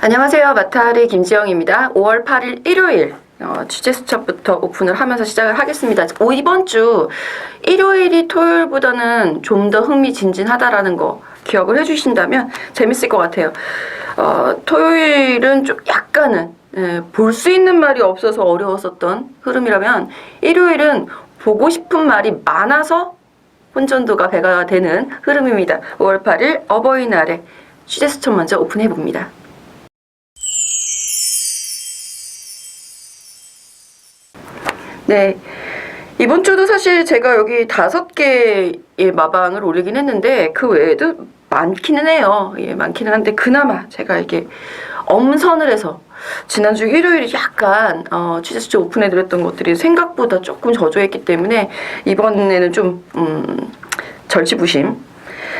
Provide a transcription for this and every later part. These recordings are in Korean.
안녕하세요. 마타리 김지영입니다. 5월 8일 일요일 취재 수첩부터 오픈을 하면서 시작을 하겠습니다. 이번 주 일요일이 토요일보다는 좀 더 흥미진진하다라는 거 기억을 해주신다면 재밌을 것 같아요. 토요일은 좀 약간은 볼 수 있는 말이 없어서 어려웠었던 흐름이라면 일요일은 보고 싶은 말이 많아서 혼전도가 배가 되는 흐름입니다. 5월 8일 어버이날에 취재 수첩 먼저 오픈해봅니다. 네. 이번 주도 사실 제가 여기 5개의 마방을 올리긴 했는데 그 외에도 많기는 해요. 예, 많기는 한데 그나마 제가 이게 엄선을 해서 지난주 일요일에 약간 취재 수첩 오픈해드렸던 것들이 생각보다 조금 저조했기 때문에 이번에는 좀 절치부심.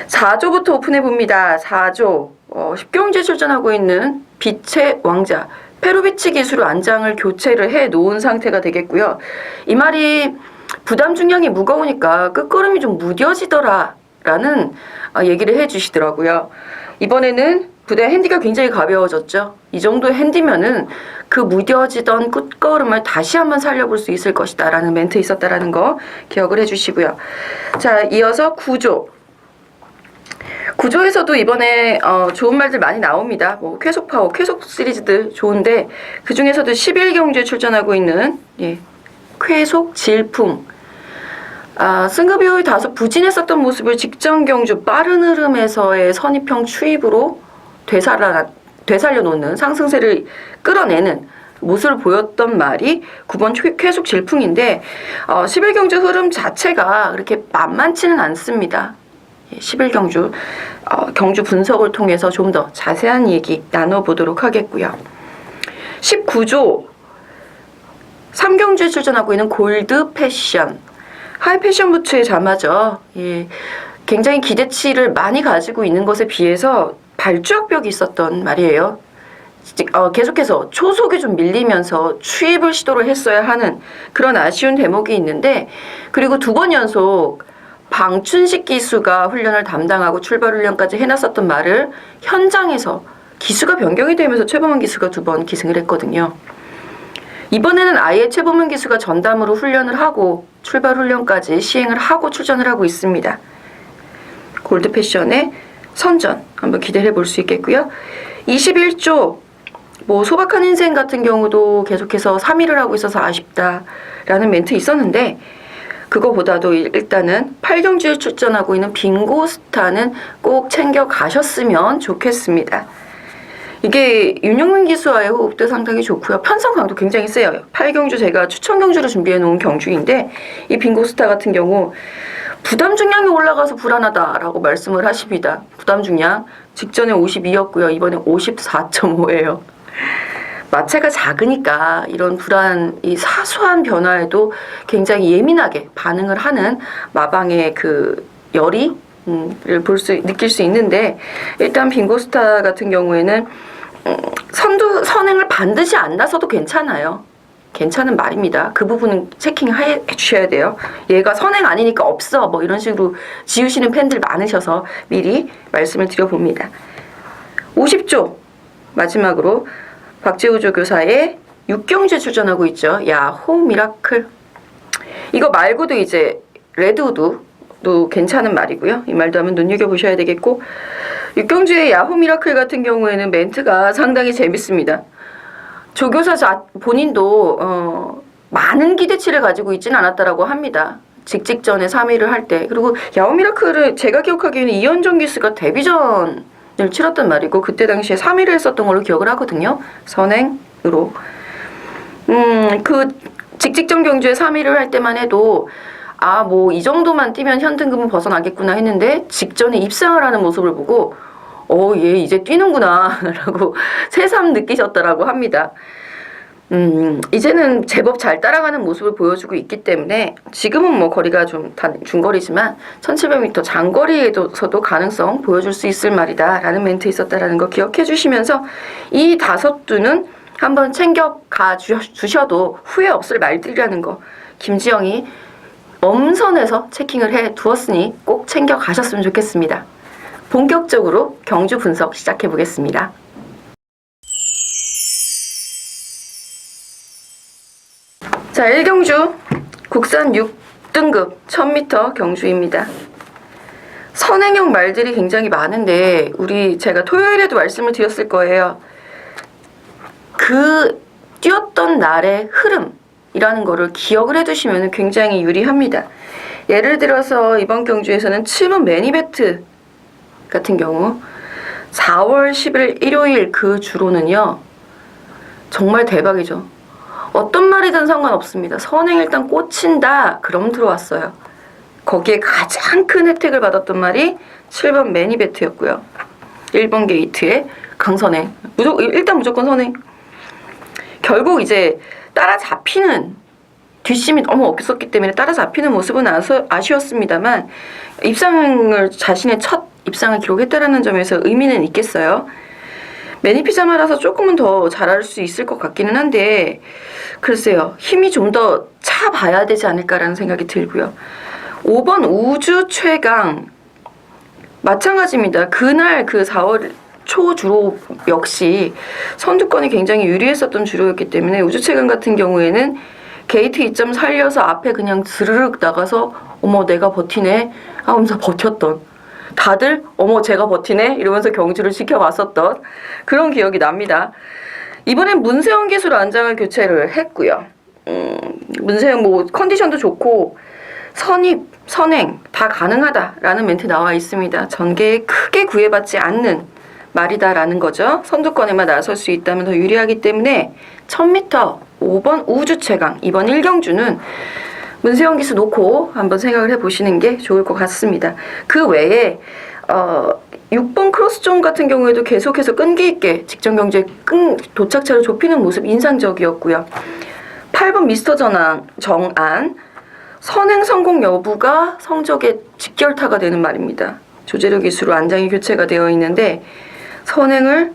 4조부터 오픈해봅니다. 4조 10경주에 출전하고 있는 빛의 왕자 페로비치 기수로 안장을 교체를 해 놓은 상태가 되겠고요. 이 말이 부담 중량이 무거우니까 끝걸음이 좀 무뎌지더라 라는 얘기를 해 주시더라고요. 이번에는 부대 핸디가 굉장히 가벼워졌죠. 이 정도의 핸디면은 그 무뎌지던 끝걸음을 다시 한번 살려볼 수 있을 것이다 라는 멘트 있었다라는 거 기억을 해 주시고요. 자, 이어서 9조. 9조에서도 이번에 좋은 말들 많이 나옵니다. 뭐 쾌속 파워, 쾌속 시리즈들 좋은데 그 중에서도 11경주에 출전하고 있는 쾌속 질풍. 승급 이후에 다소 부진했었던 모습을 직전 경주 빠른 흐름에서의 선입형 추입으로 되살려 놓는 상승세를 끌어내는 모습을 보였던 말이 9번 쾌속 질풍인데 11경주 흐름 자체가 그렇게 만만치는 않습니다. 11경주 경주 분석을 통해서 좀 더 자세한 얘기 나눠보도록 하겠고요. 19조 3경주에 출전하고 있는 골드 패션 하이 패션 부츠의 자마죠. 굉장히 기대치를 많이 가지고 있는 것에 비해서 발주학벽이 있었던 말이에요. 계속해서 초속에 좀 밀리면서 추입을 시도를 했어야 하는 그런 아쉬운 대목이 있는데 그리고 2번 연속 방춘식 기수가 훈련을 담당하고 출발 훈련까지 해놨었던 말을 현장에서 기수가 변경이 되면서 최범은 기수가 2번 기승을 했거든요. 이번에는 아예 최범은 기수가 전담으로 훈련을 하고 출발 훈련까지 시행을 하고 출전을 하고 있습니다. 골드 패션의 선전 한번 기대를 해볼 수 있겠고요. 21조 소박한 인생 같은 경우도 계속해서 3위를 하고 있어서 아쉽다라는 멘트 있었는데 그거보다도 일단은 8경주에 출전하고 있는 빙고스타는 꼭 챙겨 가셨으면 좋겠습니다. 이게 윤영민 기수와의 호흡도 상당히 좋고요. 편성강도 굉장히 세요. 8경주 제가 추천 경주로 준비해 놓은 경주인데 이 빙고스타 같은 경우 부담 중량이 올라가서 불안하다라고 말씀을 하십니다. 부담 중량 직전에 52였고요. 이번에 54.5예요. 마체가 작으니까 이런 이 사소한 변화에도 굉장히 예민하게 반응을 하는 마방의 그 열이 느낄 수 있는데 일단 빙고스타 같은 경우에는 선행을 반드시 안 나서도 괜찮아요. 괜찮은 말입니다. 그 부분은 체킹해 주셔야 돼요. 얘가 선행 아니니까 없어 뭐 이런 식으로 지우시는 팬들 많으셔서 미리 말씀을 드려봅니다. 50조 마지막으로 박재우 조교사의 6경주에 출전하고 있죠. 야호 미라클. 이거 말고도 이제 레드우드도 괜찮은 말이고요. 이 말도 한번 눈여겨보셔야 되겠고 6경주의 야호 미라클 같은 경우에는 멘트가 상당히 재밌습니다. 조교사 본인도 많은 기대치를 가지고 있지는 않았다라고 합니다. 직전에 3위를 할 때. 그리고 야호 미라클을 제가 기억하기에는 이현정 기수가 데뷔전 을 치렀단 말이고 그때 당시에 3위를 했었던 걸로 기억을 하거든요. 선행으로. 그 직전 경주에 3위를 할 때만 해도 이 정도만 뛰면 현등급은 벗어나겠구나 했는데 직전에 입상을 하는 모습을 보고 얘 이제 뛰는구나 라고 새삼 느끼셨다라고 합니다. 이제는 제법 잘 따라가는 모습을 보여주고 있기 때문에 지금은 거리가 좀 중거리지만 1700m 장거리에서도 가능성 보여줄 수 있을 말이다 라는 멘트 있었다라는 거 기억해 주시면서 이 5두는 한번 챙겨가 주셔도 후회 없을 말들이라는 거 김지영이 엄선해서 체킹을 해 두었으니 꼭 챙겨 가셨으면 좋겠습니다. 본격적으로 경주 분석 시작해 보겠습니다. 자, 1경주 국산 6등급 1000m 경주입니다. 선행형 말들이 굉장히 많은데 제가 토요일에도 말씀을 드렸을 거예요. 그 뛰었던 날의 흐름이라는 거를 기억을 해두시면 굉장히 유리합니다. 예를 들어서 이번 경주에서는 7번 매니베트 같은 경우 4월 10일 일요일 그 주로는요 정말 대박이죠. 어떤 말이든 상관없습니다. 선행 일단 꽂힌다 그럼 들어왔어요. 거기에 가장 큰 혜택을 받았던 말이 7번 매니베트였고요. 1번 게이트의 강선행. 일단 무조건 선행. 결국 이제 따라잡히는 뒷심이 너무 없었기 때문에 따라잡히는 모습은 아쉬웠습니다만 자신의 첫 입상을 기록했다라는 점에서 의미는 있겠어요. 매니피자마라서 조금은 더 잘할 수 있을 것 같기는 한데 글쎄요. 힘이 좀 더 차봐야 되지 않을까라는 생각이 들고요. 5번 우주 최강 마찬가지입니다. 그날 그 4월 초 주로 역시 선두권이 굉장히 유리했었던 주로였기 때문에 우주 최강 같은 경우에는 게이트 2점 살려서 앞에 그냥 드르륵 나가서 어머 내가 버티네 하면서 버텼던 다들 어머 제가 버티네 이러면서 경주를 지켜봤었던 그런 기억이 납니다. 이번엔 문세영 기술 안장을 교체를 했고요. 문세영 뭐 컨디션도 좋고 선입, 선행 다 가능하다라는 멘트 나와 있습니다. 전개에 크게 구애받지 않는 말이다라는 거죠. 선두권에만 나설 수 있다면 더 유리하기 때문에 1000m 5번 우주 최강 이번 1경주는 문세영 기수 놓고 한번 생각을 해보시는 게 좋을 것 같습니다. 그 외에 6번 크로스존 같은 경우에도 계속해서 끈기 있게 직전 경주에 도착차를 좁히는 모습 인상적이었고요. 8번 미스터 정안 선행 성공 여부가 성적의 직결타가 되는 말입니다. 조재료 기수로 안장이 교체가 되어 있는데 선행을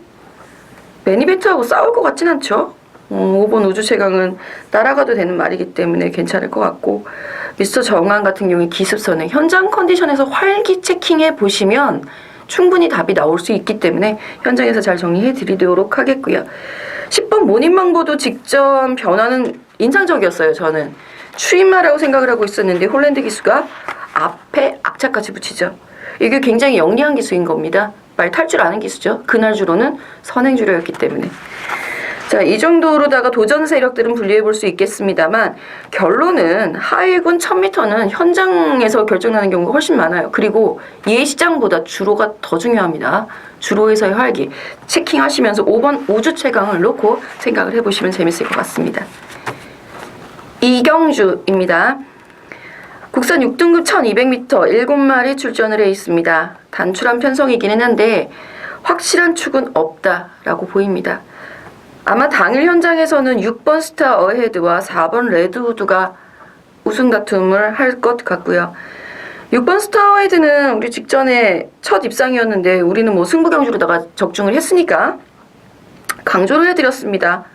매니베트하고 싸울 것 같진 않죠. 5번 우주 최강은 따라가도 되는 말이기 때문에 괜찮을 것 같고 미스터 정한 같은 경우에 기습선행 현장 컨디션에서 활기 체킹해 보시면 충분히 답이 나올 수 있기 때문에 현장에서 잘 정리해 드리도록 하겠고요. 10번 모닝망보도 직전 변화는 인상적이었어요. 저는 추임마라고 생각을 하고 있었는데 홀랜드 기수가 앞에 악착같이 붙이죠. 이게 굉장히 영리한 기수인 겁니다. 말 탈 줄 아는 기수죠. 그날 주로는 선행 주로였기 때문에. 자, 이 정도로다가 도전 세력들은 분리해 볼 수 있겠습니다만 결론은 하위군 1000m는 현장에서 결정나는 경우가 훨씬 많아요. 그리고 예시장보다 주로가 더 중요합니다. 주로에서의 활기 체킹하시면서 5번 우주 최강을 놓고 생각을 해보시면 재밌을 것 같습니다. 이경주입니다. 국산 6등급 1200m 7마리 출전을 해 있습니다. 단출한 편성이기는 한데 확실한 축은 없다라고 보입니다. 아마 당일 현장에서는 6번 스타 어헤드와 4번 레드우드가 우승 다툼을 할 것 같고요. 6번 스타 어헤드는 우리 직전에 첫 입상이었는데 우리는 뭐 승부 경주로다가 적중을 했으니까 강조를 해드렸습니다.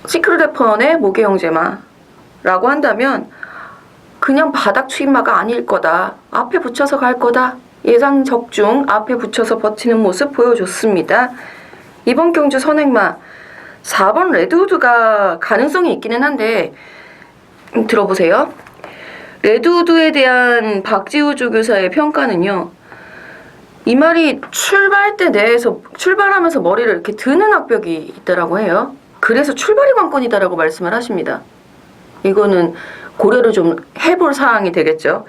시크릿 래퍼의 모계 형제마라고 한다면 그냥 바닥 추임마가 아닐 거다. 앞에 붙여서 갈 거다. 예상 적중 앞에 붙여서 버티는 모습 보여줬습니다. 이번 경주 선행마 4번 레드우드가 가능성이 있기는 한데 들어보세요. 레드우드에 대한 박지우 조교사의 평가는요. 이 말이 출발 때 내에서 출발하면서 머리를 이렇게 드는 악벽이 있다라고 해요. 그래서 출발이 관건이다라고 말씀을 하십니다. 이거는 고려를 좀 해볼 사항이 되겠죠.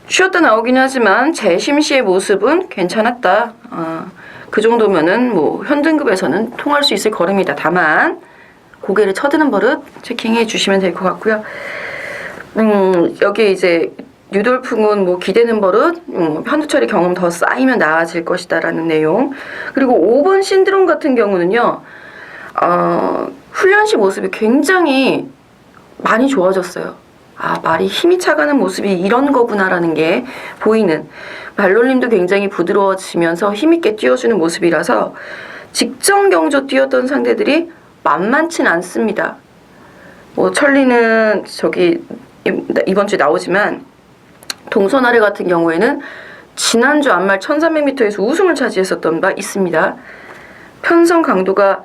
쉬었다 나오긴 하지만 재심 시의 모습은 괜찮았다. 그 정도면은 뭐 현등급에서는 통할 수 있을 걸음이다. 다만 고개를 쳐드는 버릇 체킹해 주시면 될 것 같고요. 여기 이제 유돌풍은 뭐 기대는 버릇, 편두처리 경험 더 쌓이면 나아질 것이다라는 내용. 그리고 5번 신드롬 같은 경우는요. 훈련시 모습이 굉장히 많이 좋아졌어요. 말이 힘이 차가는 모습이 이런 거구나라는 게 보이는 말놀림도 굉장히 부드러워지면서 힘있게 뛰어주는 모습이라서 직전 경주 뛰었던 상대들이 만만치 않습니다. 뭐 천리는 저기 이번 주에 나오지만 동서나래 같은 경우에는 지난주 안말 1300m에서 우승을 차지했었던 바 있습니다. 편성 강도가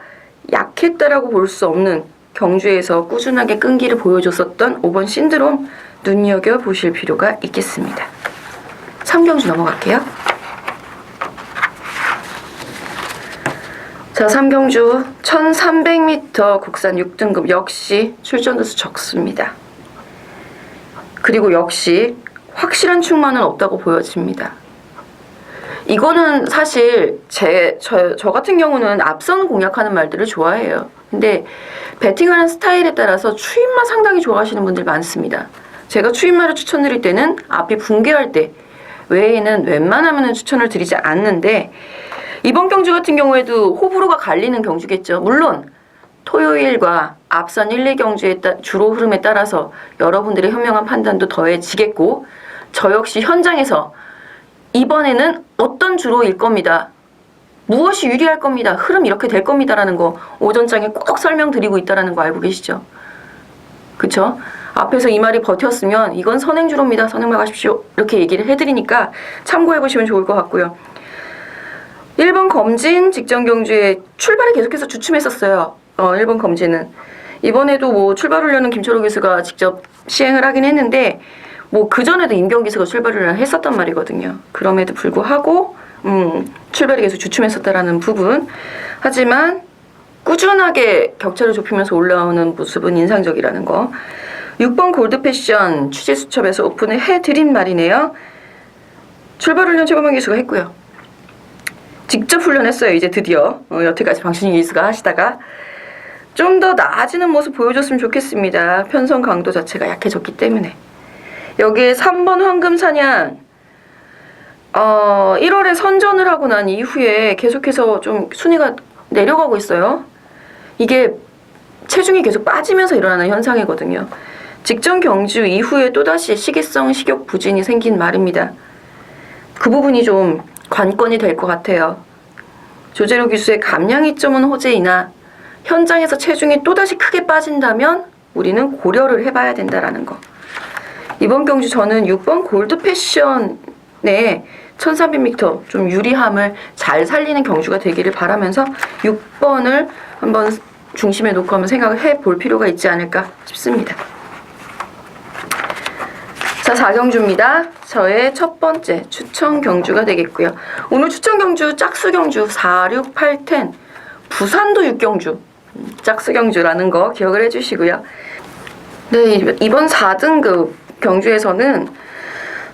약했다라고 볼 수 없는 경주에서 꾸준하게 끈기를 보여줬었던 5번 신드롬 눈여겨보실 필요가 있겠습니다. 3경주 넘어갈게요. 자, 3경주 1300m 국산 6등급 역시 출전도수 적습니다. 그리고 역시 확실한 충만은 없다고 보여집니다. 이거는 사실 저 같은 경우는 앞선 공략하는 말들을 좋아해요. 근데 배팅하는 스타일에 따라서 추임말 상당히 좋아하시는 분들 많습니다. 제가 추임말을 추천드릴 때는 앞이 붕괴할 때 외에는 웬만하면 추천을 드리지 않는데, 이번 경주 같은 경우에도 호불호가 갈리는 경주겠죠. 물론 토요일과 앞선 1, 2경주의 주로 흐름에 따라서 여러분들의 현명한 판단도 더해지겠고, 저 역시 현장에서 이번에는 어떤 주로일 겁니다. 무엇이 유리할 겁니다. 흐름 이렇게 될 겁니다라는 거 오전장에 꼭 설명드리고 있다는 거 알고 계시죠? 그쵸? 앞에서 이 말이 버텼으면 이건 선행주로입니다. 선행말 가십시오. 이렇게 얘기를 해드리니까 참고해보시면 좋을 것 같고요. 1번 검진 직전 경주에 출발이 계속해서 주춤했었어요. 1번 검진은. 이번에도 뭐 출발 훈련은 김철호 기수가 직접 시행을 하긴 했는데, 뭐 그전에도 임경 기수가 출발 훈련을 했었단 말이거든요. 그럼에도 불구하고 출발이 계속 주춤했었다라는 부분. 하지만 꾸준하게 격차를 좁히면서 올라오는 모습은 인상적이라는 거. 6번 골드패션 취재수첩에서 오픈을 해드린 말이네요. 출발 훈련 최범환 기수가 했고요. 직접 훈련했어요. 이제 드디어. 여태까지 방신희 기수가 하시다가 좀 더 나아지는 모습 보여줬으면 좋겠습니다. 편성 강도 자체가 약해졌기 때문에. 여기에 3번 황금사냥 1월에 선전을 하고 난 이후에 계속해서 좀 순위가 내려가고 있어요. 이게 체중이 계속 빠지면서 일어나는 현상이거든요. 직전 경주 이후에 또다시 시기성 식욕 부진이 생긴 말입니다. 그 부분이 좀 관건이 될 것 같아요. 조재로 기수의 감량 이점은 호재이나 현장에서 체중이 또다시 크게 빠진다면 우리는 고려를 해봐야 된다라는 거. 이번 경주 저는 6번 골드패션의 1300m 좀 유리함을 잘 살리는 경주가 되기를 바라면서 6번을 한번 중심에 놓고 한번 생각을 해볼 필요가 있지 않을까 싶습니다. 자, 4경주입니다. 저의 첫 번째 추천 경주가 되겠고요. 오늘 추천 경주 짝수 경주 4, 6, 8, 10 부산도 6경주 짝수 경주라는 거 기억을 해주시고요. 네, 이번 4등급 경주에서는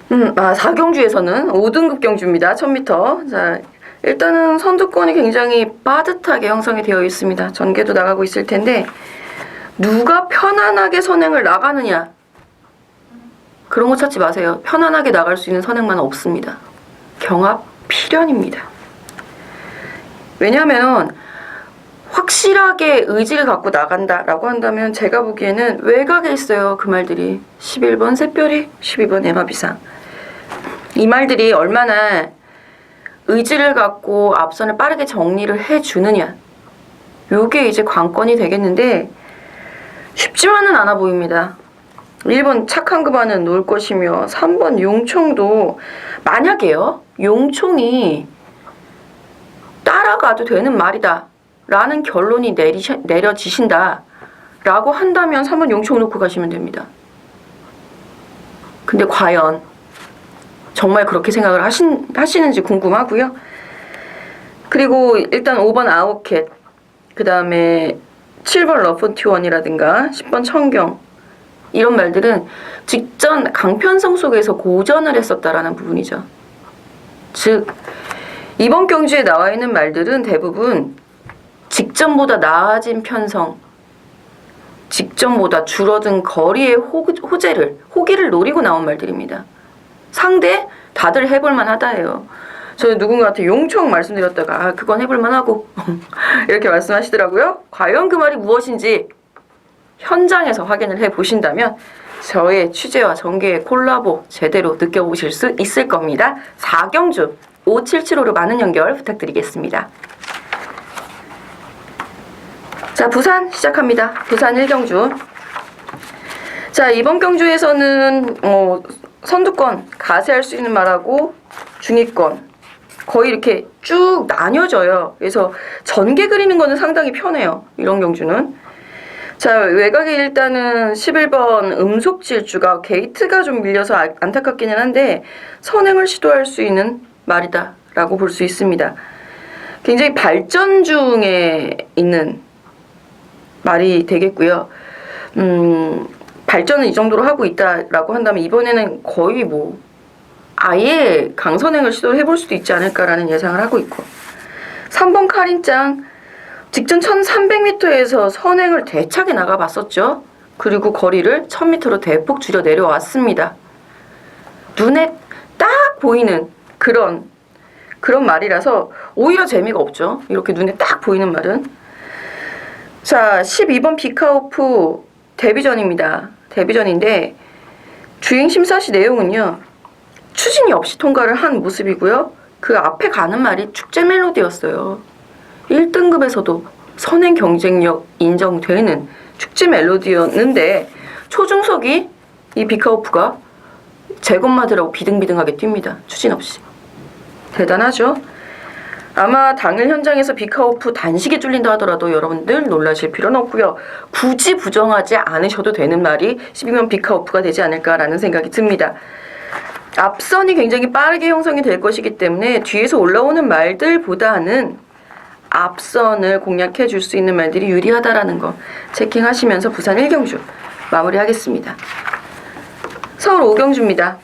4경주에서는 5등급 경주입니다. 1000m. 자, 일단은 선두권이 굉장히 빠듯하게 형성이 되어 있습니다. 전개도 나가고 있을 텐데 누가 편안하게 선행을 나가느냐, 그런 거 찾지 마세요. 편안하게 나갈 수 있는 선행만 없습니다. 경합 필연입니다. 왜냐하면 확실하게 의지를 갖고 나간다라고 한다면 제가 보기에는 외곽에 있어요. 그 말들이 11번 샛별이, 12번 에마비상. 이 말들이 얼마나 의지를 갖고 앞선을 빠르게 정리를 해주느냐, 요게 이제 관건이 되겠는데 쉽지만은 않아 보입니다. 1번 착한 그반은 놓을 것이며 3번 용총도 만약에요, 용총이 따라가도 되는 말이다 라는 결론이 내려지신다 라고 한다면 3번 용총 놓고 가시면 됩니다. 근데 과연 정말 그렇게 생각을 하시는지 궁금하고요. 그리고 일단 5번 아웃캣, 그 다음에 7번 러펀티원이라든가 10번 청경, 이런 말들은 직전 강편성 속에서 고전을 했었다라는 부분이죠. 즉 이번 경주에 나와 있는 말들은 대부분 직전보다 나아진 편성, 직전보다 줄어든 거리의 호기를 노리고 나온 말들입니다. 상대 다들 해볼만 하다예요. 저는 누군가한테 용총 말씀드렸다가 그건 해볼만 하고 이렇게 말씀하시더라고요. 과연 그 말이 무엇인지 현장에서 확인을 해보신다면 저의 취재와 전개의 콜라보 제대로 느껴보실 수 있을 겁니다. 4경주 5775로 많은 연결 부탁드리겠습니다. 자, 부산 시작합니다. 부산 1경주. 자, 이번 경주에서는 선두권 가세할 수 있는 말하고 중위권 거의 이렇게 쭉 나뉘어져요. 그래서 전개 그리는 거는 상당히 편해요. 이런 경주는. 자, 외곽에 일단은 11번 음속질주가 게이트가 좀 밀려서 안타깝기는 한데 선행을 시도할 수 있는 말이다 라고 볼 수 있습니다. 굉장히 발전 중에 있는 말이 되겠고요. 발전은 이 정도로 하고 있다라고 한다면 이번에는 거의 뭐 아예 강선행을 시도를 해볼 수도 있지 않을까라는 예상을 하고 있고, 3번 카린짱 직전 1300m에서 선행을 대차게 나가봤었죠. 그리고 거리를 1000m로 대폭 줄여 내려왔습니다. 눈에 딱 보이는 그런 말이라서 오히려 재미가 없죠. 이렇게 눈에 딱 보이는 말은. 자, 12번 비카오프 데뷔전입니다. 데뷔전인데 주행 심사 시 내용은요, 추진이 없이 통과를 한 모습이고요. 그 앞에 가는 말이 축제 멜로디였어요. 1등급에서도 선행 경쟁력 인정되는 축제 멜로디였는데 초중속이 이 비카오프가 제것마들하고 비등비등하게 뜁니다. 추진 없이. 대단하죠? 아마 당일 현장에서 비카오프 단식에 뚫린다 하더라도 여러분들 놀라실 필요는 없고요. 굳이 부정하지 않으셔도 되는 말이 12번 비카오프가 되지 않을까라는 생각이 듭니다. 앞선이 굉장히 빠르게 형성이 될 것이기 때문에 뒤에서 올라오는 말들보다는 앞선을 공략해 줄 수 있는 말들이 유리하다라는 거 체킹하시면서 부산 1경주 마무리하겠습니다. 서울 5경주입니다.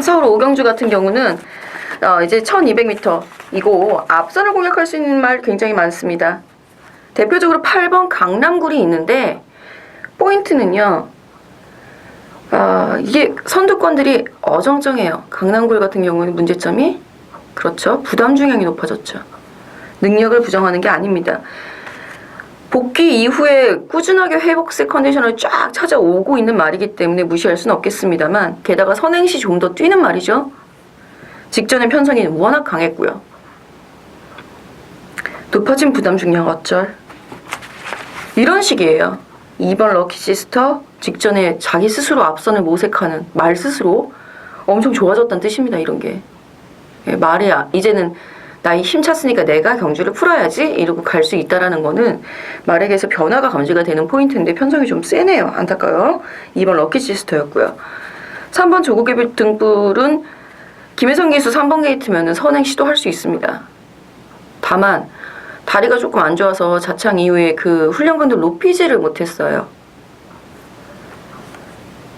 서울 5경주 같은 경우는 이제 1200m 이거 앞선을 공략할 수 있는 말 굉장히 많습니다. 대표적으로 8번 강남굴이 있는데 포인트는요, 이게 선두권들이 어정쩡해요. 강남굴 같은 경우는 문제점이, 그렇죠, 부담 중량이 높아졌죠. 능력을 부정하는 게 아닙니다. 복귀 이후에 꾸준하게 회복세 컨디션을 쫙 찾아오고 있는 말이기 때문에 무시할 수는 없겠습니다만, 게다가 선행시 좀 더 뛰는 말이죠. 직전의 편성이 워낙 강했고요. 높아진 부담 중량 어쩔, 이런 식이에요. 2번 럭키시스터 직전에 자기 스스로 앞선을 모색하는 말 스스로 엄청 좋아졌다는 뜻입니다. 이런 게 말이 이제는 나이 힘찼으니까 내가 경주를 풀어야지 이러고 갈 수 있다라는 거는 말에게서 변화가 감지가 되는 포인트인데 편성이 좀 세네요. 안타까워요. 2번 럭키시스터였고요. 3번 조국의 등불은 김혜성 기수 3번 게이트면 선행 시도할 수 있습니다. 다만 다리가 조금 안 좋아서 자창 이후에 그 훈련간도 높이지를 못했어요.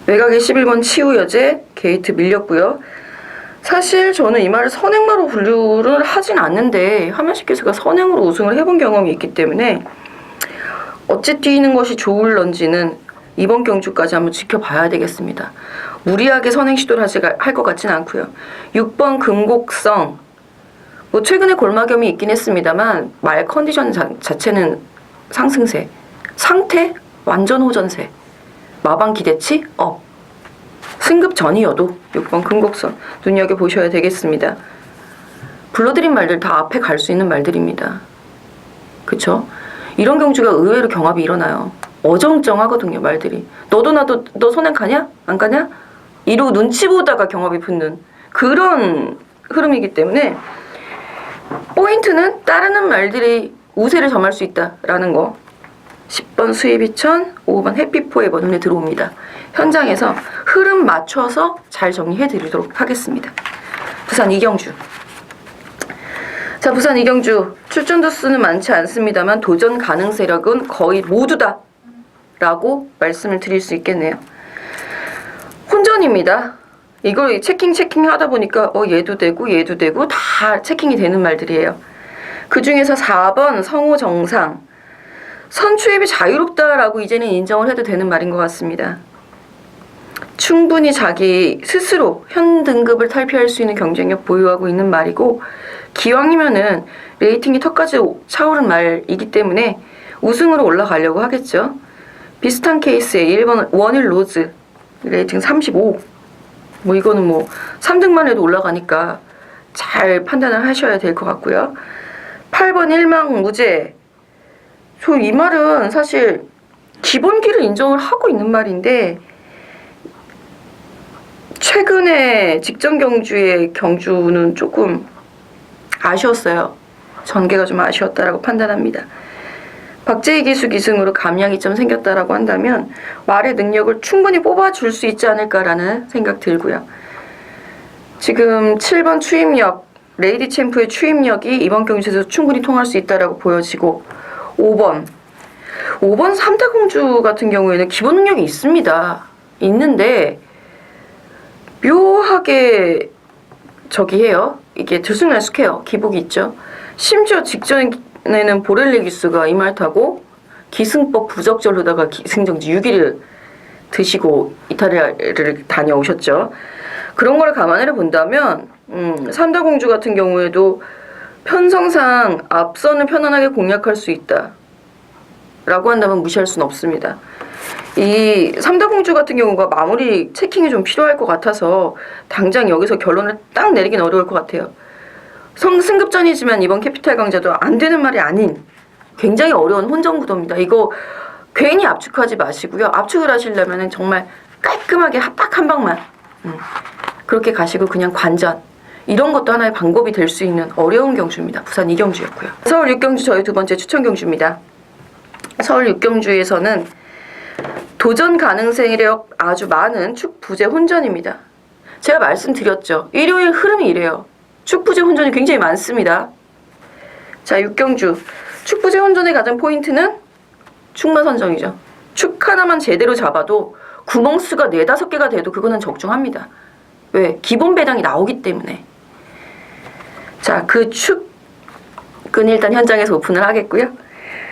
외곽에 11번 치우여제 게이트 밀렸고요. 사실 저는 이 말을 선행마로 분류를 하진 않는데 하면식 기수가 선행으로 우승을 해본 경험이 있기 때문에 어찌 뛰는 것이 좋을런지는 이번 경주까지 한번 지켜봐야 되겠습니다. 무리하게 선행 시도를 할 것 같지는 않고요. 6번 금곡성 뭐 최근에 골마겸이 있긴 했습니다만 말 컨디션 자체는 상승세, 상태 완전 호전세, 마방 기대치 업, 승급 전이어도 6번 금곡선 눈여겨보셔야 되겠습니다. 불러드린 말들 다 앞에 갈 수 있는 말들입니다. 그쵸? 이런 경주가 의외로 경합이 일어나요. 어정쩡하거든요, 말들이. 너도 나도 너 선행 가냐? 안 가냐? 이러고 눈치 보다가 경합이 붙는 그런 흐름이기 때문에 포인트는 따르는 말들이 우세를 점할 수 있다라는 거. 10번 수입이천, 5번 해피포에버 눈에 들어옵니다. 현장에서 흐름 맞춰서 잘 정리해 드리도록 하겠습니다. 부산 이경주. 자, 부산 이경주 출전 두수는 많지 않습니다만 도전 가능 세력은 거의 모두다 라고 말씀을 드릴 수 있겠네요. 혼전입니다. 이걸 체킹 하다 보니까 얘도 되고 다 체킹이 되는 말들이에요. 그 중에서 4번 성호 정상 선추입이 자유롭다라고 이제는 인정을 해도 되는 말인 것 같습니다. 충분히 자기 스스로 현 등급을 탈피할 수 있는 경쟁력 보유하고 있는 말이고, 기왕이면은 레이팅이 턱까지 차오른 말이기 때문에 우승으로 올라가려고 하겠죠. 비슷한 케이스에 1번 원일 로즈 레이팅 35, 뭐 이거는 뭐 3등만 해도 올라가니까 잘 판단을 하셔야 될 것 같고요. 8번 일망무제, 저 이 말은 사실 기본기를 인정을 하고 있는 말인데 최근에 직전 경주의 경주는 조금 아쉬웠어요. 전개가 좀 아쉬웠다라고 판단합니다. 박재희 기수 기승으로 감량이 좀 생겼다라고 한다면 말의 능력을 충분히 뽑아줄 수 있지 않을까라는 생각 들고요. 지금 7번 추임력, 레이디 챔프의 추임력이 이번 경주에서 충분히 통할 수 있다라고 보여지고 5번 3대공주 같은 경우에는 기본 능력이 있습니다. 있는데 묘하게 저기 해요. 이게 들쑥날쑥해요. 기복이 있죠. 심지어 직전에는 보렐리 기수가 이 말 타고 기승법 부적절로다가 기승정지 6일을 드시고 이탈리아를 다녀오셨죠. 그런 걸 감안해 본다면 3대공주 같은 경우에도 편성상 앞선을 편안하게 공략할 수 있다 라고 한다면 무시할 수는 없습니다. 이 3대공주 같은 경우가 마무리 체킹이 좀 필요할 것 같아서 당장 여기서 결론을 딱 내리긴 어려울 것 같아요. 승급전이지만 이번 캐피탈 강자도 안 되는 말이 아닌 굉장히 어려운 혼전구도입니다. 이거 괜히 압축하지 마시고요. 압축을 하시려면 정말 깔끔하게 합박 한 방만 그렇게 가시고 그냥 관전 이런 것도 하나의 방법이 될 수 있는 어려운 경주입니다. 부산 2경주였고요. 서울 6경주 저희 두 번째 추천 경주입니다. 서울 6경주에서는 도전 가능성력 아주 많은 축부제 혼전입니다. 제가 말씀드렸죠. 일요일 흐름이 이래요. 축부제 혼전이 굉장히 많습니다. 자, 6경주 축부제 혼전의 가장 포인트는 축마 선정이죠. 축 하나만 제대로 잡아도 구멍수가 4, 5개가 돼도 그거는 적중합니다. 왜? 기본 배당이 나오기 때문에. 자, 그 축은 일단 현장에서 오픈을 하겠고요.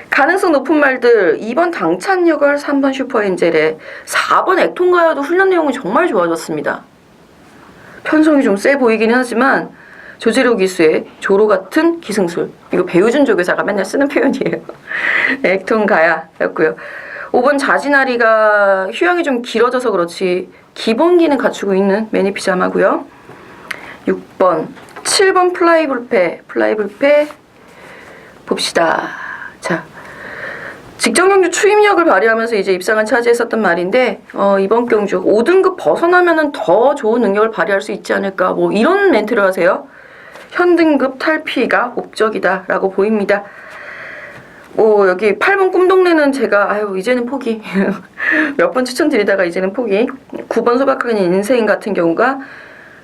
가능성 높은 말들 2번 당찬여걸, 3번 슈퍼엔젤에 4번 액통가야도 훈련 내용이 정말 좋아졌습니다. 편성이 좀 세 보이긴 하지만 조재료 기수의 조로 같은 기승술, 이거 배우준 조교사가 맨날 쓰는 표현이에요. 액통가야였고요. 5번 자진아리가 휴양이 좀 길어져서 그렇지 기본기는 갖추고 있는 매니피자마고요. 6번 7번 플라이불패 봅시다. 자, 직전 경주 추임력을 발휘하면서 이제 입상을 차지했었던 말인데 이번 경주 5등급 벗어나면은 더 좋은 능력을 발휘할 수 있지 않을까 뭐 이런 멘트를 하세요. 현등급 탈피가 목적이다 라고 보입니다. 여기 8번 꿈동네는 제가 이제는 포기 몇 번 추천드리다가 이제는 포기. 9번 소박한 인생 같은 경우가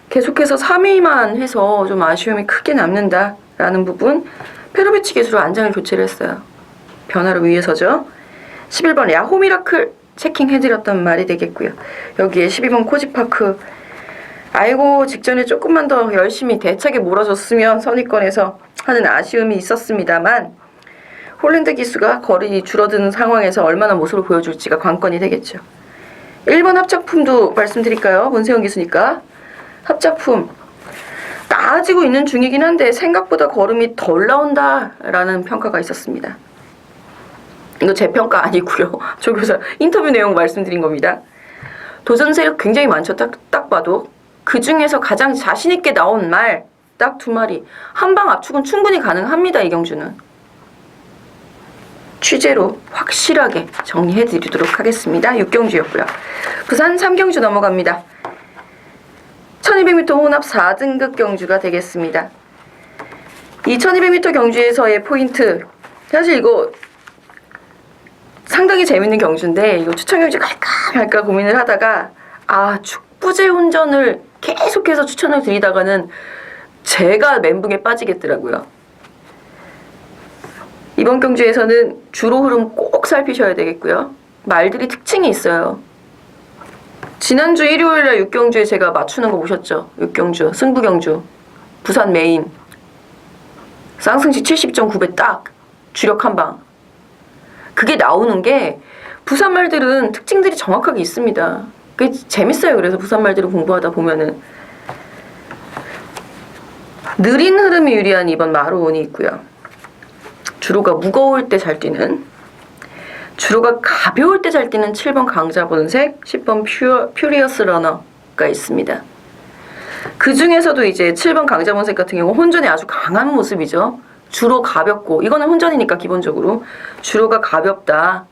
계속해서 3위만 해서 좀 아쉬움이 크게 남는다 라는 부분. 페로비치 기수로 안장을 교체를 했어요. 변화를 위해서죠. 11번 야호미라클 체킹해드렸던 말이 되겠고요. 여기에 12번 코지파크 아이고 직전에 조금만 더 열심히 대차게 몰아줬으면 선입권에서 하는 아쉬움이 있었습니다만 홀랜드 기수가 거리 줄어드는 상황에서 얼마나 모습을 보여줄지가 관건이 되겠죠. 1번 합작품도 말씀드릴까요? 문세영 기수니까. 합작품 나아지고 있는 중이긴 한데 생각보다 걸음이 덜 나온다라는 평가가 있었습니다. 이거 제 평가 아니고요. 조교사 인터뷰 내용 말씀드린 겁니다. 도전 세력 굉장히 많죠. 딱 봐도. 그 중에서 가장 자신있게 나온 말 딱 2마리. 한방 압축은 충분히 가능합니다. 이 경주는. 취재로 확실하게 정리해드리도록 하겠습니다. 6경주였고요. 부산 3경주 넘어갑니다. 1200m 혼합 4등급 경주가 되겠습니다. 이 1200m 경주에서의 포인트, 사실 이거 상당히 재밌는 경주인데 이거 추천 경주 갈까 말까 고민을 하다가 축부제 혼전을 계속해서 추천을 드리다가는 제가 멘붕에 빠지겠더라고요. 이번 경주에서는 주로 흐름 꼭 살피셔야 되겠고요. 말들이 특징이 있어요. 지난주 일요일날 6경주에 제가 맞추는 거 보셨죠? 6경주, 승부경주, 부산 메인 쌍승시 70.9배 딱 주력 한방. 그게 나오는 게 부산 말들은 특징들이 정확하게 있습니다. 그게 재밌어요. 그래서 부산 말들을 공부하다 보면은 느린 흐름이 유리한 2번 마로온이 있고요. 주로가 무거울 때 잘 뛰는, 주로가 가벼울 때 잘 뛰는 7번 강자본색, 10번 퓨리어스 러너가 있습니다. 그 중에서도 이제 7번 강자본색 같은 경우 혼전이 아주 강한 모습이죠. 주로 가볍고, 이거는 혼전이니까 기본적으로 주로가 가볍다.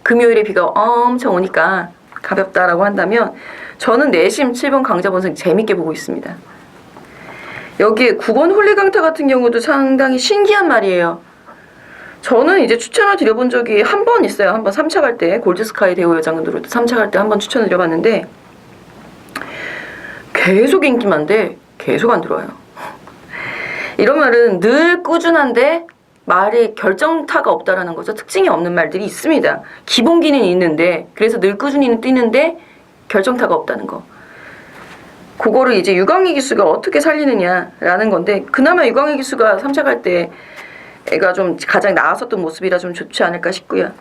금요일에 비가 엄청 오니까 가볍다라고 한다면 저는 내심 7번 강자본색 재밌게 보고 있습니다. 여기에 9번 홀리강타 같은 경우도 상당히 신기한 말이에요. 저는 이제 추천을 드려본 적이 한 번 있어요. 한 번 3차 갈 때 골드스카이 대우 여장으로 3차 갈 때 한 번 추천을 드려봤는데 계속 인기만데 계속 안 들어와요. 이런 말은 늘 꾸준한데 말이 결정타가 없다라는 거죠. 특징이 없는 말들이 있습니다. 기본기는 있는데 그래서 늘 꾸준히는 뛰는데 결정타가 없다는 거. 그거를 이제 유광희 기수가 어떻게 살리느냐라는 건데 그나마 유광희 기수가 3차 갈 때 애가 좀 가장 나았었던 모습이라 좀 좋지 않을까 싶고요.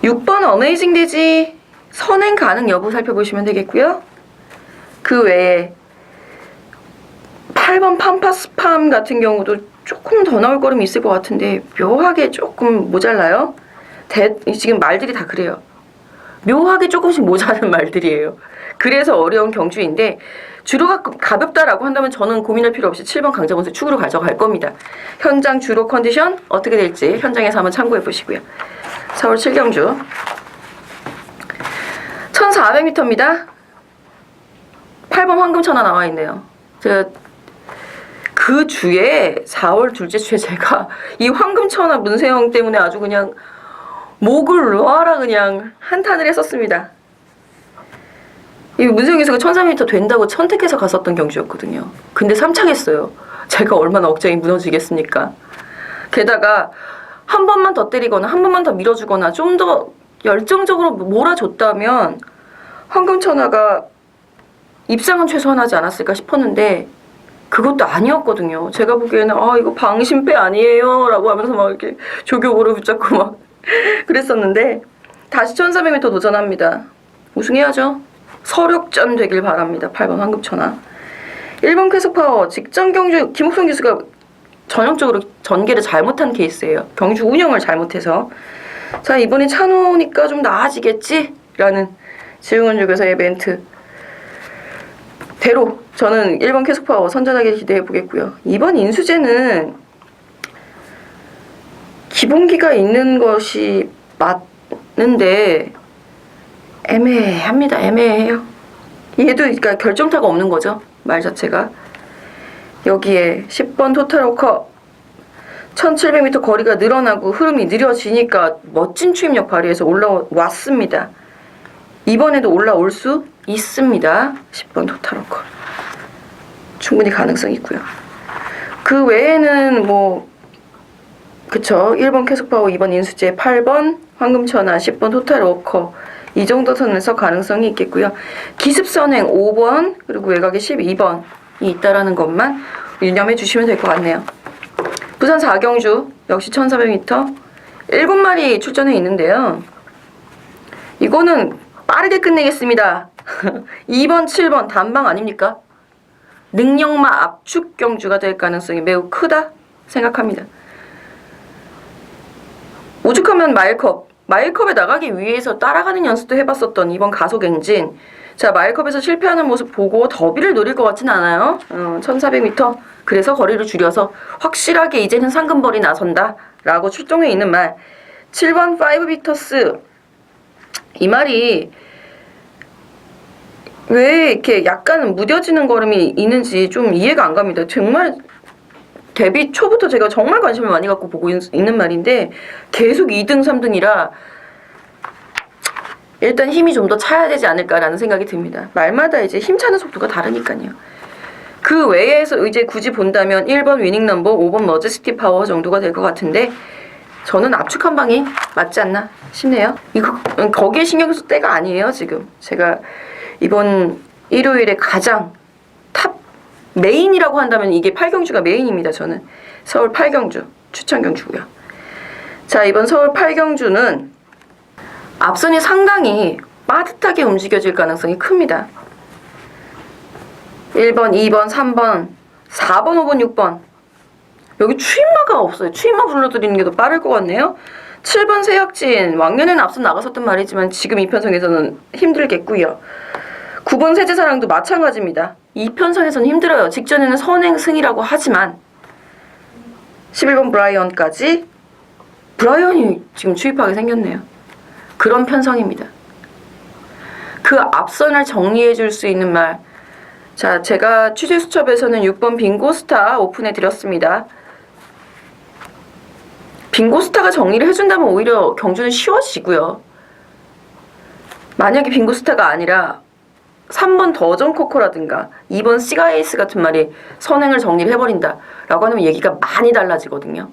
6번 어메이징 돼지 선행 가능 여부 살펴보시면 되겠고요. 그 외에 8번 팜파스팜 같은 경우도 조금 더 나올 거름이 있을 것 같은데 묘하게 조금 모자라요. 지금 말들이 다 그래요. 묘하게 조금씩 모자란 말들이에요. 그래서 어려운 경주인데 주로 가볍다라고 한다면 저는 고민할 필요 없이 7번 강자본수 축으로 가져갈 겁니다. 현장 주로 컨디션 어떻게 될지 현장에서 한번 참고해 보시고요. 서울 7경주 1400m입니다. 8번 황금천하 나와 있네요. 제가 그 주에 4월 둘째 주에 제가 이 황금천하 문세영 때문에 아주 그냥 목을 놓아라 그냥 한탄을 했었습니다. 이 문세영 기수가 1300m 된다고 선택해서 갔었던 경주였거든요. 근데 3차겠어요. 제가 얼마나 억장이 무너지겠습니까? 게다가 한 번만 더 때리거나 한 번만 더 밀어주거나 좀 더 열정적으로 몰아줬다면 황금천하가 입상은 최소한 하지 않았을까 싶었는데 그것도 아니었거든요. 제가 보기에는 이거 방심패 아니에요 라고 하면서 막 이렇게 조교고를 붙잡고 막 그랬었는데 다시 1400m 도전합니다. 우승해야죠. 서력전 되길 바랍니다. 8번 황금천하 1번 쾌속파워 직전 경주 김옥성 기수가 전형적으로 전개를 잘못한 케이스예요. 경주 운영을 잘못해서 자 이번에 찬호니까 좀 나아지겠지? 라는 지흥원 쪽에서의 멘트 대로 저는 1번 쾌속파워 선전하게 기대해 보겠고요. 2번 인수제는 기본기가 있는 것이 맞는데 애매합니다. 애매해요. 얘도 그러니까 결정타가 없는 거죠. 말 자체가. 여기에 10번 토탈워커 1700m 거리가 늘어나고 흐름이 느려지니까 멋진 추임력 발휘해서 올라왔습니다. 이번에도 올라올 수 있습니다. 10번 토탈워커 충분히 가능성 있고요. 그 외에는 그쵸. 1번 쾌속파워, 2번 인수제, 8번 황금천하, 10번 토탈워커 이 정도 선에서 가능성이 있겠고요. 기습선행 5번 그리고 외곽에 12번이 있다라는 것만 유념해 주시면 될 것 같네요. 부산 4경주 역시 1400m 7마리 출전해 있는데요. 이거는 빠르게 끝내겠습니다. 2번, 7번 단방 아닙니까? 능력마 압축 경주가 될 가능성이 매우 크다 생각합니다. 오죽하면 마일컵에 나가기 위해서 따라가는 연습도 해봤었던 이번 가속 엔진. 자, 마일컵에서 실패하는 모습 보고 더비를 노릴 것 같진 않아요. 1400m. 그래서 거리를 줄여서 확실하게 이제는 상금벌이 나선다 라고 출동해 있는 말. 7번 5비터스. 이 말이 왜 이렇게 약간 무뎌지는 걸음이 있는지 좀 이해가 안 갑니다. 정말 데뷔 초부터 제가 정말 관심을 많이 갖고 보고 있는 말인데 계속 2등, 3등이라 일단 힘이 좀 더 차야 되지 않을까라는 생각이 듭니다. 말마다 이제 힘차는 속도가 다르니까요. 그 외에서 이제 굳이 본다면 1번 위닝 넘버, 5번 머지스티 파워 정도가 될 것 같은데 저는 압축 한 방이 맞지 않나 싶네요. 이거 거기에 신경 쓸 때가 아니에요. 지금 제가 이번 일요일에 가장 탑 메인이라고 한다면 이게 8경주가 메인입니다. 저는 서울 8경주 추천 경주고요. 자, 이번 서울 8경주는 앞선이 상당히 빠듯하게 움직여질 가능성이 큽니다. 1번, 2번, 3번, 4번, 5번, 6번 여기 추임마가 없어요. 추임마 불러드리는 게 더 빠를 것 같네요. 7번 세혁진 왕년에는 앞서 나갔었던 말이지만 지금 이 편성에서는 힘들겠고요. 9번 세제사랑도 마찬가지입니다. 이 편성에서는 힘들어요. 직전에는 선행승이라고 하지만 11번 브라이언까지 브라이언이 지금 추입하게 생겼네요. 그런 편성입니다. 그 앞선을 정리해 줄 수 있는 말. 자, 제가 취재 수첩에서는 6번 빙고스타 오픈해 드렸습니다. 빙고스타가 정리를 해준다면 오히려 경주는 쉬워지고요. 만약에 빙고스타가 아니라 3번 더전코코라든가 2번 시가에이스 같은 말이 선행을 정리를 해버린다 라고 하면 얘기가 많이 달라지거든요.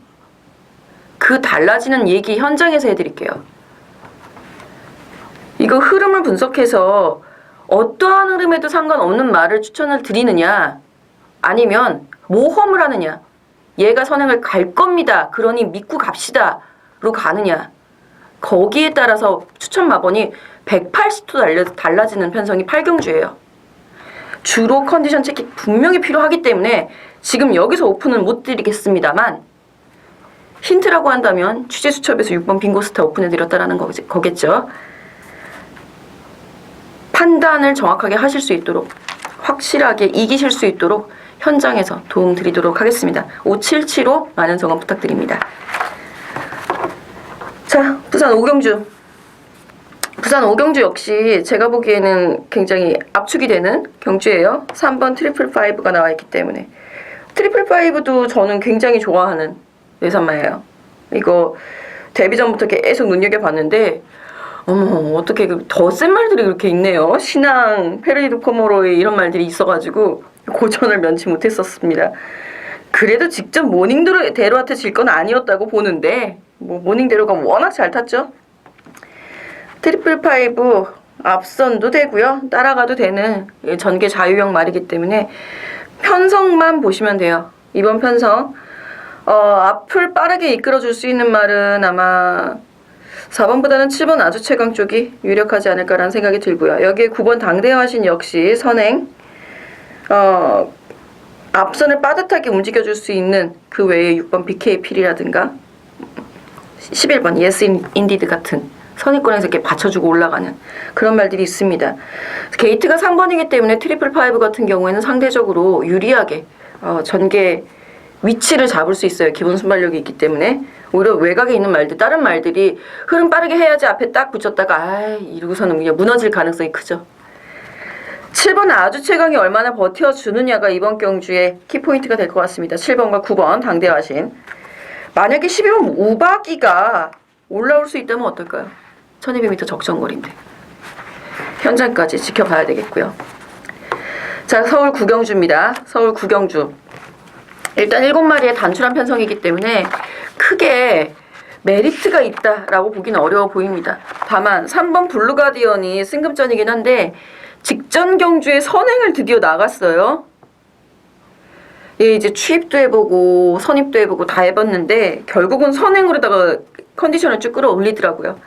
그 달라지는 얘기 현장에서 해드릴게요. 이거 흐름을 분석해서 어떠한 흐름에도 상관없는 말을 추천을 드리느냐, 아니면 모험을 하느냐, 얘가 선행을 갈 겁니다, 그러니 믿고 갑시다로 가느냐, 거기에 따라서 추천 마번이 180도 달라지는 편성이 8경주예요. 주로 컨디션 체크 분명히 필요하기 때문에 지금 여기서 오픈은 못 드리겠습니다만, 힌트라고 한다면 취재수첩에서 6번 빙고스타 오픈해드렸다라는 거겠죠. 판단을 정확하게 하실 수 있도록, 확실하게 이기실 수 있도록 현장에서 도움 드리도록 하겠습니다. 5775 많은 성원 부탁드립니다. 자, 부산 5경주. 부산 5경주 역시 제가 보기에는 굉장히 압축이 되는 경주예요. 3번 트리플 파이브가 나와 있기 때문에. 트리플 파이브도 저는 굉장히 좋아하는 예선마예요. 이거 데뷔 전부터 계속 눈여겨봤는데, 어머, 어떻게 더 센 말들이 그렇게 있네요. 신앙, 페르디도 코모로의 이런 말들이 있어가지고 고전을 면치 못했었습니다. 그래도 직접 모닝대로한테 질 건 아니었다고 보는데, 뭐 모닝대로가 워낙 잘 탔죠. 트리플 파이브 앞선도 되고요, 따라가도 되는 전개 자유형 말이기 때문에 편성만 보시면 돼요. 이번 편성 앞을 빠르게 이끌어줄 수 있는 말은 아마 4번보다는 7번 아주 최강 쪽이 유력하지 않을까라는 생각이 들고요. 여기에 9번 당대화신 역시 선행, 앞선을 빠듯하게 움직여줄 수 있는 그 외에 6번 BK 필이라든가 11번 예스 인디드 같은 선입권에서 이렇게 받쳐주고 올라가는 그런 말들이 있습니다. 게이트가 3번이기 때문에 트리플 파이브 같은 경우에는 상대적으로 유리하게 전개 위치를 잡을 수 있어요. 기본 순발력이 있기 때문에. 오히려 외곽에 있는 말들, 다른 말들이 흐름 빠르게 해야지 앞에 딱 붙였다가 이러고서는 그냥 무너질 가능성이 크죠. 7번 아주 최강이 얼마나 버텨주느냐가 이번 경주의 키포인트가 될 것 같습니다. 7번과 9번 당대화신. 만약에 12번 우박이가 올라올 수 있다면 어떨까요? 1200m 적정거리인데. 현장까지 지켜봐야 되겠고요. 자, 서울 구경주입니다. 서울 구경주. 일단 7마리의 단출한 편성이기 때문에 크게 메리트가 있다라고 보기는 어려워 보입니다. 다만 3번 블루가디언이 승급전이긴 한데 직전 경주에 선행을 드디어 나갔어요. 얘 이제 취입도 해보고 선입도 해보고 다 해봤는데 결국은 선행으로다가 컨디션을 쭉 끌어올리더라고요.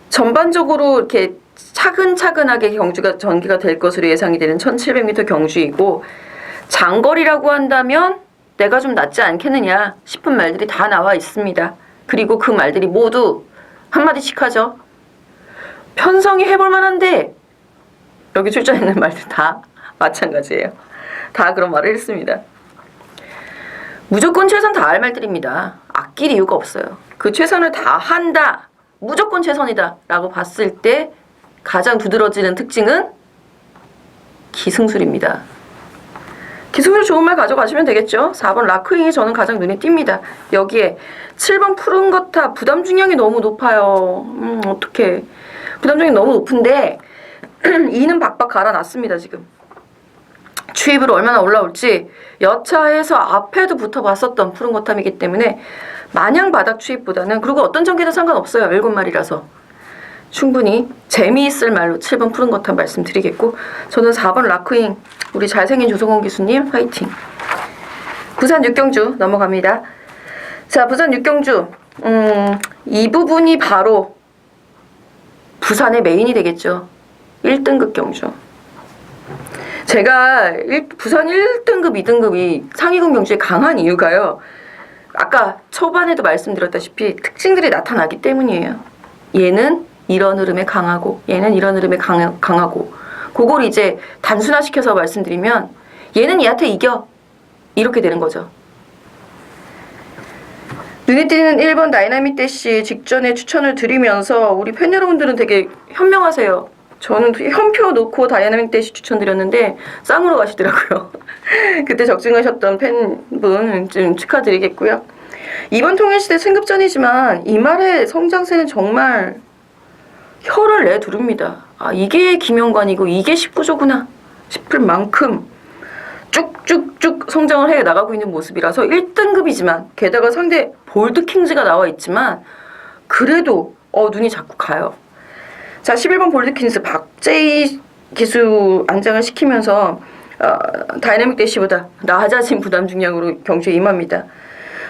전반적으로 이렇게 차근차근하게 경주가 전개가 될 것으로 예상이 되는 1700m 경주이고, 장거리라고 한다면 내가 좀 낫지 않겠느냐 싶은 말들이 다 나와 있습니다. 그리고 그 말들이 모두 한마디씩 하죠. 편성이 해볼 만한데, 여기 출전있는 말들 다 마찬가지예요. 다 그런 말을 했습니다. 무조건 최선 다할 말들입니다. 아낄 이유가 없어요. 그 최선을 다한다, 무조건 최선이다 라고 봤을 때 가장 두드러지는 특징은 기승술입니다. 기승술 좋은 말 가져가시면 되겠죠. 4번 라크윙이 저는 가장 눈에 띕니다. 여기에 7번 푸른 거타 부담 중량이 너무 높아요. 어떡해. 부담 중량이 너무 높은데 2는 박박 갈아놨습니다. 지금 추입으로 얼마나 올라올지 여차해서 앞에도 붙어봤었던 푸른 거탐이기 때문에 마냥 바닥 추입보다는, 그리고 어떤 전개도 상관없어요. 7마리라서 충분히 재미있을 말로 7번 푸른 거탐 말씀드리겠고, 저는 4번 라크윙 우리 잘생긴 조성원 교수님 화이팅. 부산 6경주 넘어갑니다. 자, 부산 6경주 이 부분이 바로 부산의 메인이 되겠죠. 1등급 경주. 제가 부산 1등급, 2등급이 상위군 경주에 강한 이유가요, 아까 초반에도 말씀드렸다시피 특징들이 나타나기 때문이에요. 얘는 이런 흐름에 강하고 얘는 이런 흐름에 강하고, 그걸 이제 단순화시켜서 말씀드리면 얘는 얘한테 이겨, 이렇게 되는 거죠. 눈에 띄는 1번 다이나믹 대시 직전에 추천을 드리면서 우리 팬 여러분들은 되게 현명하세요. 저는 현표 놓고 다이나믹 대시 추천드렸는데 쌍으로 가시더라고요. 그때 적중하셨던 팬분 좀 축하드리겠고요. 이번 통일시대 승급전이지만 이 말의 성장세는 정말 혀를 내두릅니다. 아, 이게 김영관이고 이게 19조구나 싶을 만큼 쭉쭉쭉 성장을 해 나가고 있는 모습이라서 1등급이지만 게다가 상대 볼드킹즈가 나와 있지만 그래도 눈이 자꾸 가요. 자, 11번 볼드킹즈 박재희 기수 안장을 시키면서 다이내믹 대시보다 낮아진 부담 중량으로 경주에 임합니다.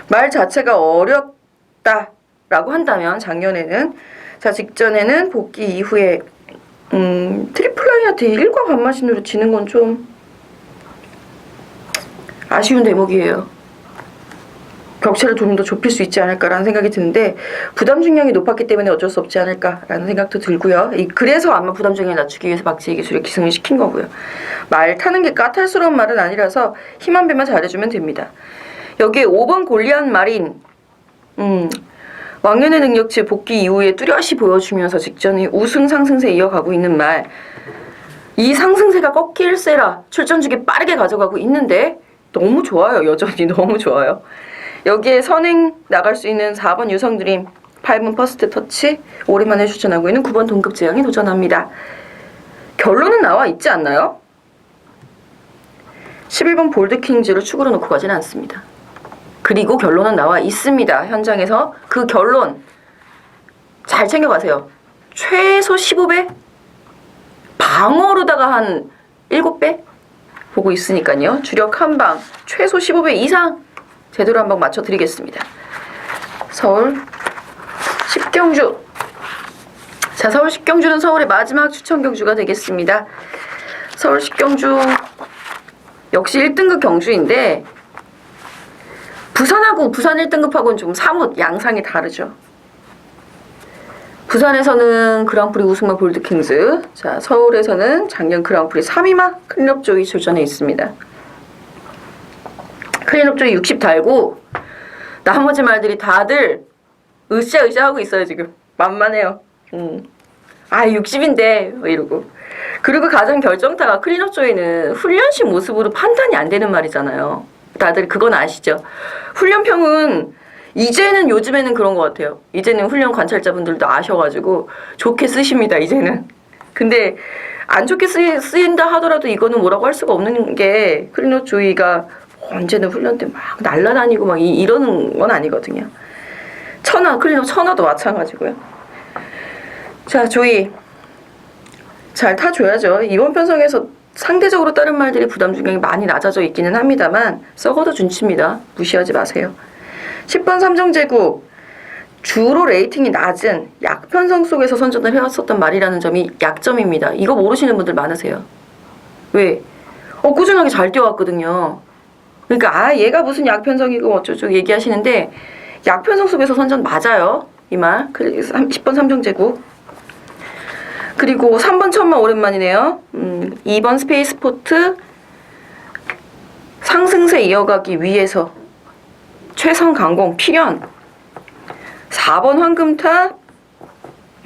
말 자체가 어렵다라고 한다면 작년에는 자 직전에는 복귀 이후에 트리플라인한테 1과 반마신으로 지는 건 좀 아쉬운 대목이에요. 격차를 좀 더 좁힐 수 있지 않을까라는 생각이 드는데 부담 중량이 높았기 때문에 어쩔 수 없지 않을까라는 생각도 들고요. 그래서 아마 부담 중량을 낮추기 위해서 박지희 기술에 기승을 시킨 거고요. 말 타는 게 까탈스러운 말은 아니라서 힘 한 배만 잘해주면 됩니다. 여기에 5번 골리앗 마린 왕년의 능력치 복귀 이후에 뚜렷이 보여주면서 직전에 우승 상승세 이어가고 있는 말. 이 상승세가 꺾일세라 출전주기 빠르게 가져가고 있는데 너무 좋아요. 여전히 너무 좋아요. 여기에 선행 나갈 수 있는 4번 유성드림, 8번 퍼스트 터치, 오랜만에 추천하고 있는 9번 동급제왕이 도전합니다. 결론은 나와 있지 않나요? 11번 볼드킹즈를 축으로 놓고 가진 않습니다. 그리고 결론은 나와 있습니다. 현장에서 그 결론 잘 챙겨가세요. 최소 15배? 방어로다가 한 7배? 보고 있으니까요. 주력 한방 최소 15배 이상 제대로 한방 맞춰드리겠습니다. 서울 10경주. 자, 서울 10경주는 서울의 마지막 추천 경주가 되겠습니다. 서울 10경주 역시 1등급 경주인데 부산하고 부산 1등급하고는 좀 사뭇 양상이 다르죠. 부산에서는 그랑프리 우승마 볼드킹즈, 자 서울에서는 작년 그랑프리 3위마 클린업조이 출전해 있습니다. 클린업조이 60 달고 나머지 말들이 다들 으쌰으쌰 하고 있어요. 지금 만만해요. 60인데 뭐 이러고. 그리고 가장 결정타가 클린업조이는 훈련식 모습으로 판단이 안 되는 말이잖아요. 다들 그건 아시죠? 훈련평은 이제는 요즘에는 그런 것 같아요. 이제는 훈련 관찰자분들도 아셔가지고 좋게 쓰십니다. 이제는. 근데 안 좋게 쓰인다 하더라도 이거는 뭐라고 할 수가 없는 게 클린업조이가 언제는 훈련 때 막 날라다니고 막 이러는 건 아니거든요. 클린업 천하도 마찬가지고요. 자, 조이 잘 타줘야죠. 이번 편성에서 상대적으로 다른 말들이 부담 중량이 많이 낮아져 있기는 합니다만 썩어도 준치입니다. 무시하지 마세요. 10번 삼성제국 주로 레이팅이 낮은 약편성 속에서 선전을 해왔었단 말이라는 점이 약점입니다. 이거 모르시는 분들 많으세요. 왜? 꾸준하게 잘 뛰어왔거든요. 그러니까 얘가 무슨 약편성이고 어쩌고 얘기하시는데 약편성 속에서 선전 맞아요. 이 말. 10번 삼성제국. 그리고 3번 천만 오랜만이네요. 2번 스페이스포트 상승세 이어가기 위해서 최선 강공 필연. 4번 황금탑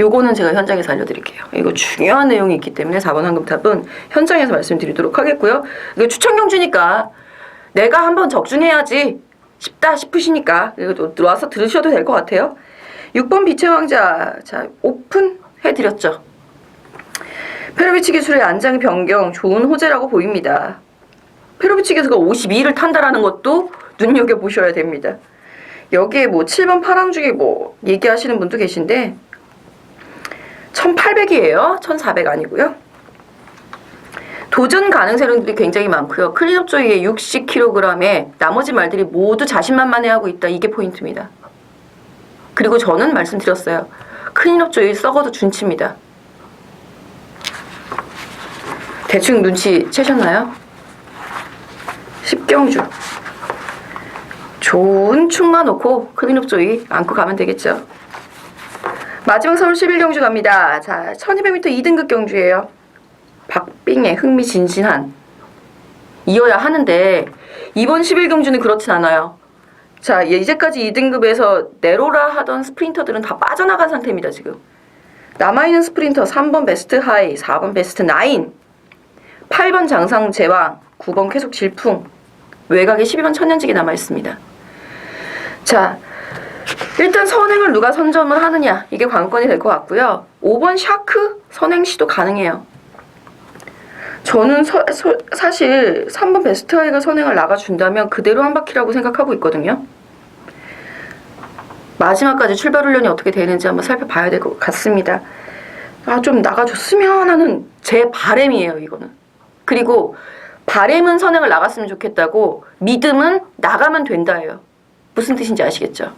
요거는 제가 현장에서 알려드릴게요. 이거 중요한 내용이 있기 때문에 4번 황금탑은 현장에서 말씀드리도록 하겠고요. 이거 추천 경주니까 내가 한번 적중해야지 싶다 싶으시니까 이거 와서 들으셔도 될 것 같아요. 6번 빛의 왕자 자 오픈해드렸죠. 페로비치 기술의 안장 변경 좋은 호재라고 보입니다. 페로비치 기수가 52를 탄다라는 것도 눈여겨보셔야 됩니다. 여기에 7번 파랑주기 얘기하시는 분도 계신데 1800이에요. 1400 아니고요. 도전 가능세력들이 굉장히 많고요. 클린업조이의 60kg에 나머지 말들이 모두 자신만만해하고 있다. 이게 포인트입니다. 그리고 저는 말씀드렸어요. 클린업조이 썩어도 준치입니다. 대충 눈치 채셨나요? 10경주 좋은 축만 놓고 클린업조이 안고 가면 되겠죠. 마지막 서울 11경주 갑니다. 자, 1200m 2등급 경주예요. 박빙의 흥미진진한 이어야 하는데 이번 11경주는 그렇진 않아요. 자, 이제까지 2등급에서 내로라 하던 스프린터들은 다 빠져나간 상태입니다. 지금 남아있는 스프린터 3번 베스트 하이, 4번 베스트 나인, 8번 장상 제왕, 9번 계속 질풍, 외곽에 12번 천년직이 남아있습니다. 자, 일단 선행을 누가 선점을 하느냐, 이게 관건이 될 것 같고요. 5번 샤크 선행 시도 가능해요. 저는 사실 3번 베스트아이가 선행을 나가준다면 그대로 한 바퀴라고 생각하고 있거든요. 마지막까지 출발 훈련이 어떻게 되는지 한번 살펴봐야 될 것 같습니다. 좀 나가줬으면 하는 제 바람이에요, 이거는. 그리고 바람은 선행을 나갔으면 좋겠다고, 믿음은 나가면 된다예요. 무슨 뜻인지 아시겠죠?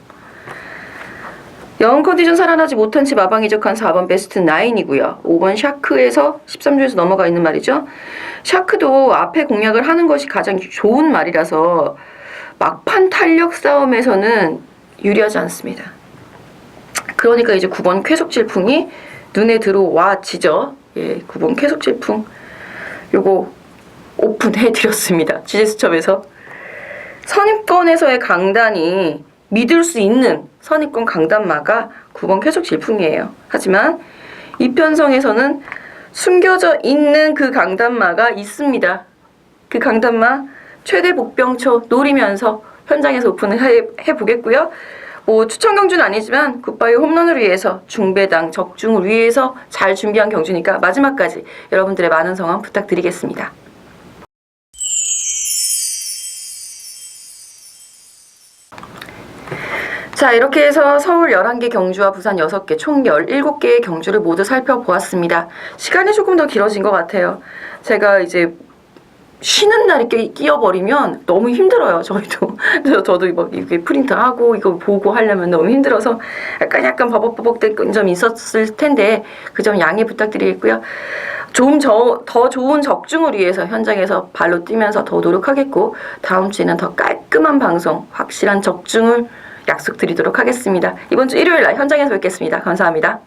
영 컨디션 살아나지 못한 채 마방 이적한 4번 베스트 9이고요. 5번 샤크에서 13조에서 넘어가 있는 말이죠. 샤크도 앞에 공략을 하는 것이 가장 좋은 말이라서 막판 탄력 싸움에서는 유리하지 않습니다. 그러니까 이제 9번 쾌속질풍이 눈에 들어와지죠. 예, 9번 쾌속질풍 요거 오픈해드렸습니다. 지제스첩에서. 선입권에서의 강단이 믿을 수 있는 선입권 강단마가 9번 쾌속질풍이에요. 하지만 이편성에서는 숨겨져 있는 그 강단마가 있습니다. 그 강단마 최대 복병초 노리면서 현장에서 오픈을 해보겠고요. 추천 경주는 아니지만 굿바이 홈런을 위해서 중배당 적중을 위해서 잘 준비한 경주니까 마지막까지 여러분들의 많은 성원 부탁드리겠습니다. 자, 이렇게 해서 서울 11개 경주와 부산 6개 총 17개의 경주를 모두 살펴보았습니다. 시간이 조금 더 길어진 것 같아요. 제가 이제 쉬는 날에 끼어버리면 너무 힘들어요. 저도 막 이게 프린트하고 이거 보고 하려면 너무 힘들어서 약간 버벅버벅된 점이 있었을 텐데 그 점 양해 부탁드리겠고요. 더 좋은 적중을 위해서 현장에서 발로 뛰면서 더 노력하겠고, 다음 주에는 더 깔끔한 방송, 확실한 적중을 약속드리도록 하겠습니다. 이번 주 일요일 날 현장에서 뵙겠습니다. 감사합니다.